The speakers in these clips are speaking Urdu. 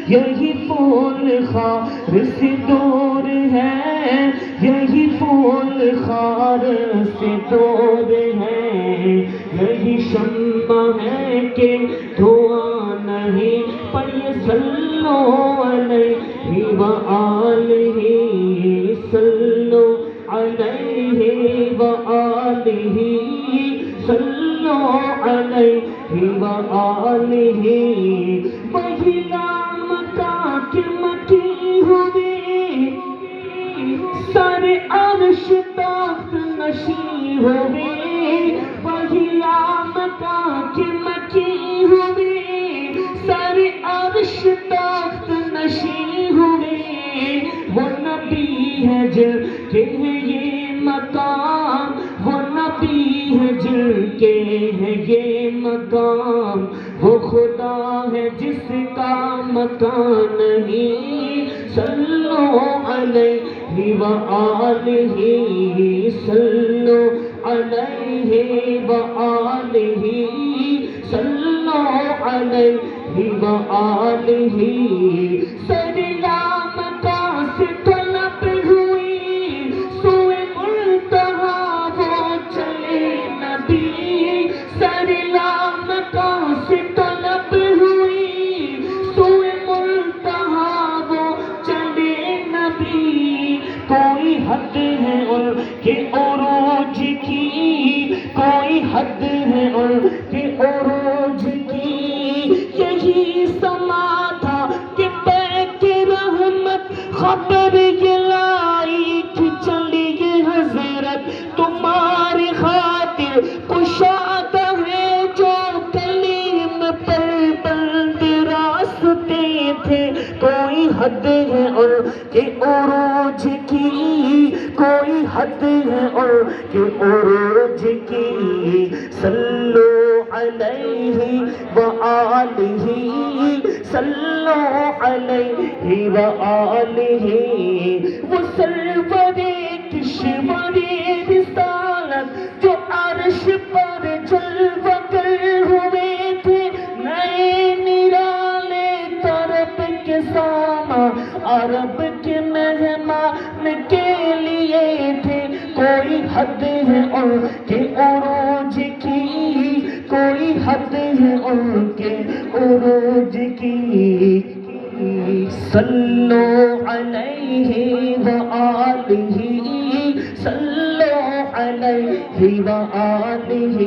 یہی پھول خار سے دور ہے، یہی پھول خار سے دور ہے، یہی شمع ہے کہ دھواں نہیں، پر یہ صلو علیہ وآلہ، صلو علیہ وآلہ، صلو علیہ وآلہ۔ وہی لامکاں کے مٹی ہوئے، سر عرش تخت نشین ہوئے، وہی لامکاں کے مٹی ہوئے، سر عرش تخت نشین ہوئے۔ وہ نبی ہے جن کے ہے یہ مقام، وہ نبی ہے جن کے ہے یہ مقام، وہ خدا ہے جس کا مکان نہیں۔ صلو علیہ وآلہ، صلو علیہ وآلہ، صلو علیہ وآلہ۔ سر لامکاں سے طلب ہوئی، سوئے منتہا وہ چلے نبی، سر لامکاں سے طلب ہوئی، سوئے منتہا وہ چلے نبی۔ کوئی حد ہے ان کے عروج کی، کوئی حد ہے ان کے عروج کی، یہی سما تھا کہ بیت رحمت خبر یہ لائی کہ چلیے حضرت تمہاری خاطر کشادہ ہے جو کلیم پر بند راستے تھے۔ کوئی حد ہے ان کے عروج کی، کوئی حد ہے ان کے عروج کی۔ صلو علیہ وآلہ، صلو علیہ وآلہ۔ وہ سرور کشور رسالت جو عرش پر جلوہ گر ہوئے تھے، نئے نرالے طرب کے ساماں عرب کے مہمان کے لیے تھے۔ کوئی حد ہے ان کے عروج کی، کوئی حد ہے ان کے عروج کی۔ صلو علیہ وآلہ، صلو علیہ وآلہ۔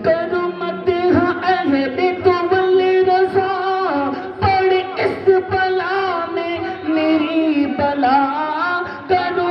کرو مدح اہل طول رضا، پڑھ اس بلا میں میری بلا، کرو